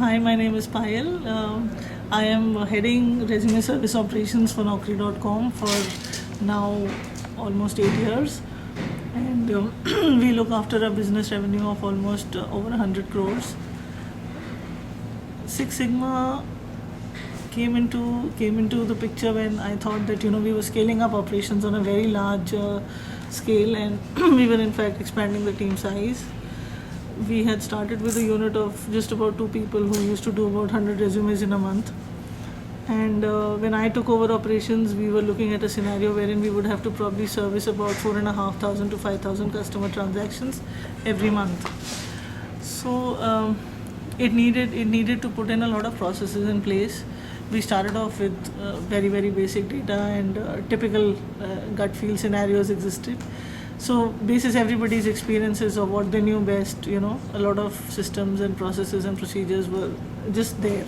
Hi, my name is Payal. I am heading resume service operations for Naukri.com for now almost 8 years. And we look after a business revenue of almost over 100 crores. Six Sigma came into the picture when I thought that we were scaling up operations on a very large scale, and we were in fact expanding the team size. We had started with a unit of just about 2 people who used to do about 100 resumes in a month. And when I took over operations, we were looking at a scenario wherein we would have to probably service about 4,500 to 5,000 customer transactions every month. So it needed to put in a lot of processes in place. We started off with very basic data, and typical gut feel scenarios existed. So basis everybody's experiences of what they knew best, a lot of systems and processes and procedures were just there.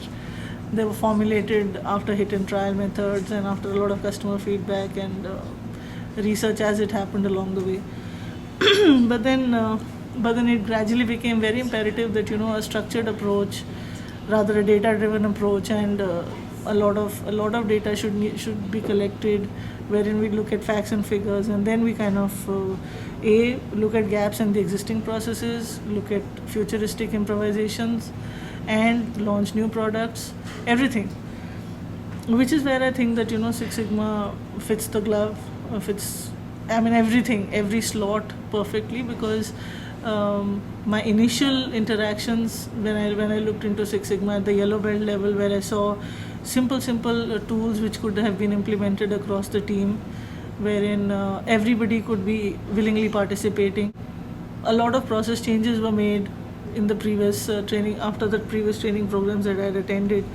They were formulated after hit and trial methods and after a lot of customer feedback and research as it happened along the way. but then it gradually became very imperative that a structured approach, rather a data-driven approach, and a lot of data should be collected, wherein we look at facts and figures, and then we kind of look at gaps in the existing processes, look at futuristic improvisations, and launch new products. Everything, which is where I think that Six Sigma fits the glove, fits. I mean everything, every slot perfectly, because my initial interactions when I looked into Six Sigma at the yellow belt level, where I saw simple tools which could have been implemented across the team, wherein everybody could be willingly participating. A lot of process changes were made in the previous training, after the previous training programs that I had attended,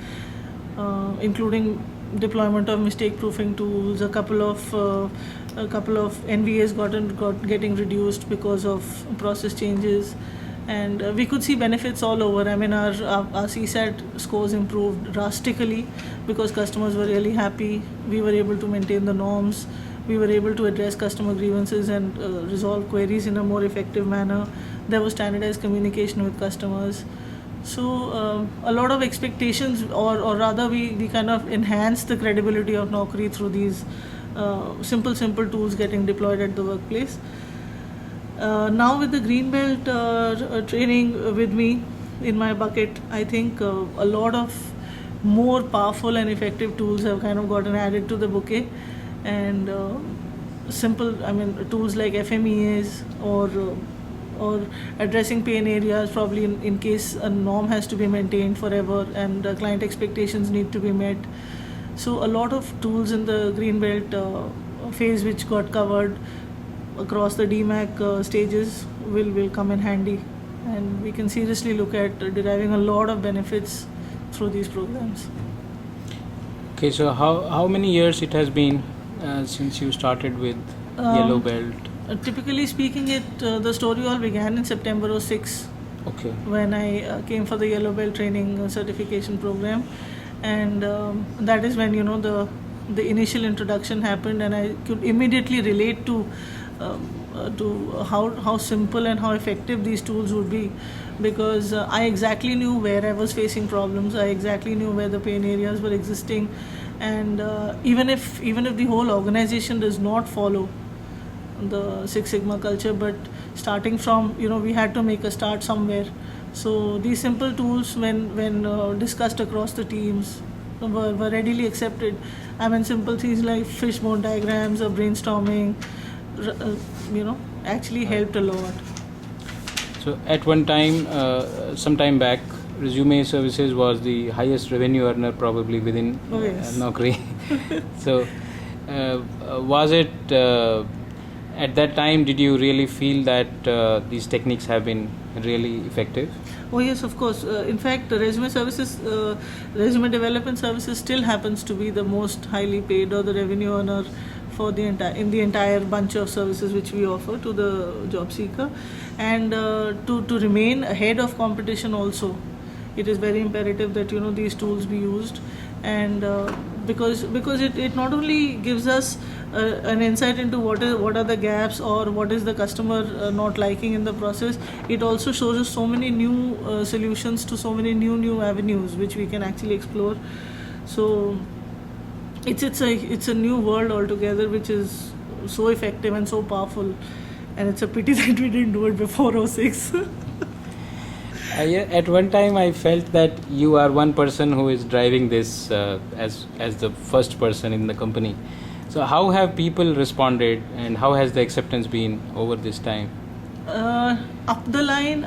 including deployment of mistake proofing tools. A couple of NVAs getting reduced because of process changes, and we could see benefits all over. I mean, our CSAT scores improved drastically because customers were really happy. We were able to maintain the norms. We were able to address customer grievances and resolve queries in a more effective manner. There was standardized communication with customers. So a lot of expectations, or rather we kind of enhanced the credibility of Naukri through these simple tools getting deployed at the workplace. Now with the green belt training with me in my bucket, I think a lot of more powerful and effective tools have kind of gotten added to the bouquet, and tools like FMEAs or addressing pain areas, probably in case a norm has to be maintained forever and client expectations need to be met. So a lot of tools in the green belt phase which got covered across the DMAC stages will come in handy, and we can seriously look at deriving a lot of benefits through these programs. Okay, so how many years it has been since you started with Yellow Belt? Typically speaking, the story all began in September 06. Okay. When I came for the Yellow Belt training certification program, and that is when the initial introduction happened, and I could immediately relate to how simple and how effective these tools would be, because I exactly knew where I was facing problems. I exactly knew where the pain areas were existing, and even if the whole organization does not follow the Six Sigma culture, but starting from we had to make a start somewhere. So these simple tools, when discussed across the teams, were readily accepted. I mean, simple things like fishbone diagrams or brainstorming actually helped a lot. So at one time, some time back, resume services was the highest revenue earner probably within Naukri. So was it at that time, did you really feel that these techniques have been really effective? Oh yes, of course. In fact, resume development services still happens to be the most highly paid or the revenue earner for the entire bunch of services which we offer to the job seeker, and to remain ahead of competition also, it is very imperative that these tools be used, and because it not only gives us an insight into what are the gaps or what is the customer not liking in the process. It also shows us so many new solutions to so many new avenues which we can actually explore. So it's a new world altogether, which is so effective and so powerful, and it's a pity that we didn't do it before '06. Yeah, at one time I felt that you are one person who is driving this as the first person in the company. So how have people responded, and how has the acceptance been over this time? Up the line,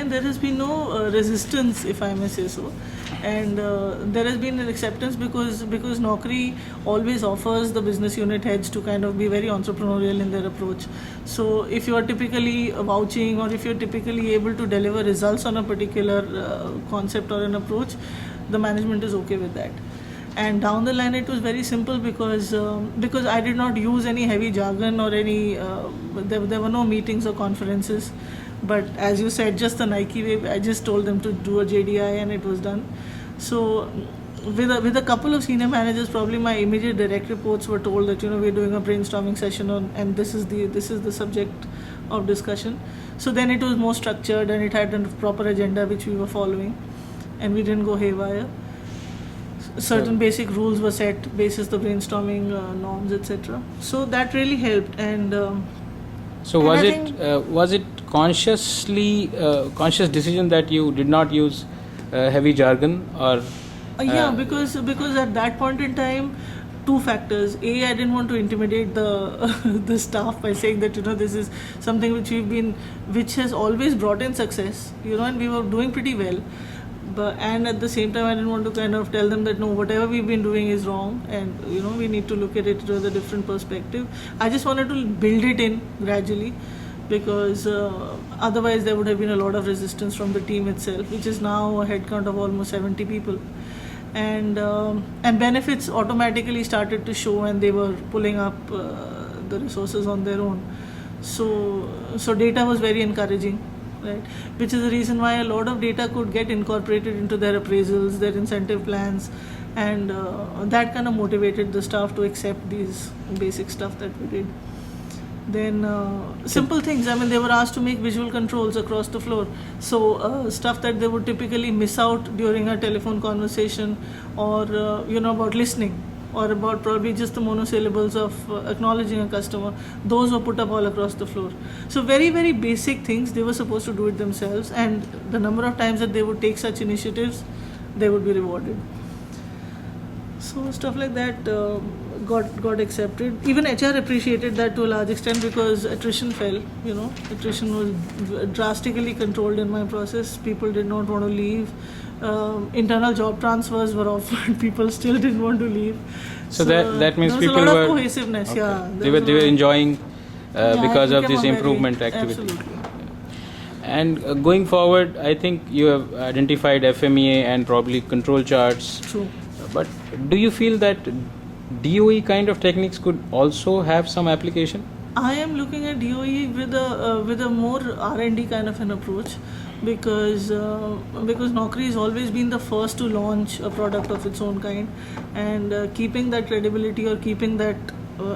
there has been no resistance, if I may say so, and there has been an acceptance because Naukri always offers the business unit heads to kind of be very entrepreneurial in their approach. So if you are typically vouching, or if you are typically able to deliver results on a particular concept or an approach, the management is okay with that. And down the line, it was very simple because I did not use any heavy jargon or any there were no meetings or conferences, but as you said, just the Nike way, I just told them to do a JDI and it was done. So with a couple of senior managers, probably my immediate direct reports were told that we're doing a brainstorming session and this is the subject of discussion. So then it was more structured and it had a proper agenda which we were following, and we didn't go haywire. Certain basic rules were set basis the brainstorming norms, etc. So that really helped. And so was it conscious decision that you did not use heavy jargon, or yeah, because at that point in time, two factors. A, I didn't want to intimidate the the staff by saying that this is something which has always brought in success, and we were doing pretty well. And at the same time, I didn't want to kind of tell them that no, whatever we've been doing is wrong, and we need to look at it with a different perspective. I just wanted to build it in gradually, because otherwise there would have been a lot of resistance from the team itself, which is now a headcount of almost 70 people. And benefits automatically started to show, and they were pulling up the resources on their own. So data was very encouraging. Right, which is the reason why a lot of data could get incorporated into their appraisals, their incentive plans, and that kind of motivated the staff to accept these basic stuff that we did. Then simple things. I mean, they were asked to make visual controls across the floor. So stuff that they would typically miss out during a telephone conversation, or about listening, or about probably just the monosyllables of acknowledging a customer. Those were put up all across the floor. So very, very basic things. They were supposed to do it themselves, and the number of times that they would take such initiatives, they would be rewarded. So stuff like that got accepted. Even HR appreciated that to a large extent, because attrition fell. Attrition was drastically controlled in my process. People did not want to leave. Internal job transfers were offered. People still didn't want to leave. So that means people a lot were of cohesiveness. Okay. Yeah, they were enjoying because of this improvement activity. Absolutely. And going forward, I think you have identified FMEA and probably control charts. True. But do you feel that DOE kind of techniques could also have some application? I am looking at DOE with a more R&D kind of an approach, because Naukri has always been the first to launch a product of its own kind, and keeping that credibility or keeping that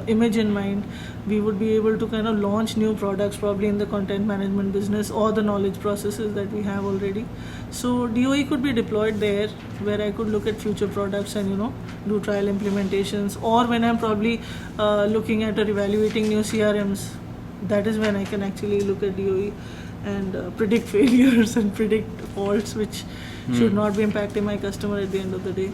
image in mind, we would be able to kind of launch new products probably in the content management business or the knowledge processes that we have already. So DOE could be deployed there, where I could look at future products and do trial implementations, or when I'm probably looking at or evaluating new CRMs, that is when I can actually look at DOE and predict failures and predict faults which should not be impacting my customer at the end of the day.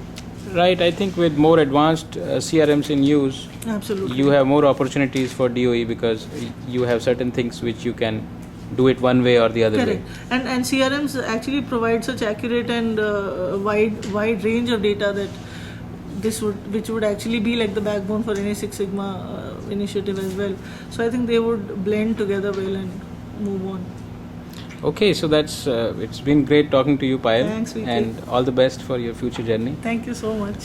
Right, I think with more advanced CRMs in use, absolutely, you have more opportunities for DOE, because you have certain things which you can do it one way or the other Correct. way. And CRMs actually provide such accurate and wide range of data that which would actually be like the backbone for any Six Sigma initiative as well. So I think they would blend together well and move on. Okay, so that's it's been great talking to you, Payal. Thanks, VK. And all the best for your future journey. Thank you so much.